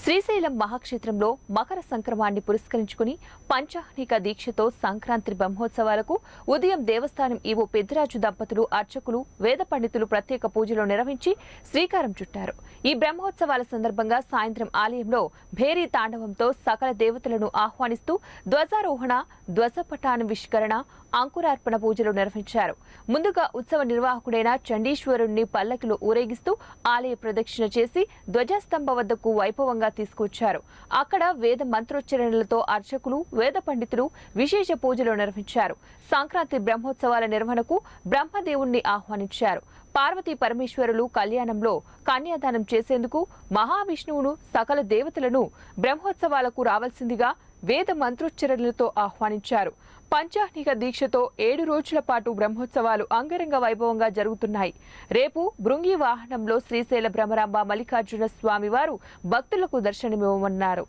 శ్రీశైలం మహాక్షేత్రంలో మకర సంక్రమణాన్ని పురస్కరించుకుని పంచాహ్నిక దీక్షతో సంక్రాంతి బ్రహ్మోత్సవాలకు ఉదయం దేవస్థానం ఈవో పెద్దిరాజు దంపతులు అర్చకులు వేద పండితులు ప్రత్యేక పూజలు నిర్వహించి శ్రీకారం చుట్టారు. ఈ బ్రహ్మోత్సవాల సందర్భంగా సాయంత్రం ఆలయంలో భేరీ తాండవంతో సకల దేవతలను ఆహ్వానిస్తూ ధ్వజారోహణ, ధ్వజపటాన్విష్కరణ, అంకురార్పణ పూజలు నిర్వహించారు. ముందుగా ఉత్సవ నిర్వాహకుడైన చండీశ్వరుణ్ణి పల్లకిలో ఊరేగిస్తూ ఆలయ ప్రదక్షిణ చేసి ధ్వజస్తంభ వద్దకు వైభవంగా తీసుకొచ్చారు. అక్కడ వేద మంత్రోచ్చరణలతో అర్చకులు, వేద పండితులు విశేష పూజలు నిర్వహించారు. సంక్రాంతి బ్రహ్మోత్సవాల నిర్వహణకు బ్రహ్మదేవుణ్ణి ఆహ్వానించారు. పార్వతీ పరమేశ్వరులు కళ్యాణంలో కన్యాదానం చేసేందుకు మహావిష్ణువును, సకల దేవతలను బ్రహ్మోత్సవాలకు రావాల్సిందిగా వేద మంత్రోచ్చరణలతో ఆహ్వానించారు. పంచాహ్నిక దీక్షతో 7 రోజుల పాటు బ్రహ్మోత్సవాలు అంగరంగ వైభవంగా జరుగుతున్నాయి. రేపు భృంగి వాహనంలో శ్రీశైల భ్రమరాంబ మల్లికార్జున స్వామి వారు భక్తులకు దర్శనమివ్వనున్నారు.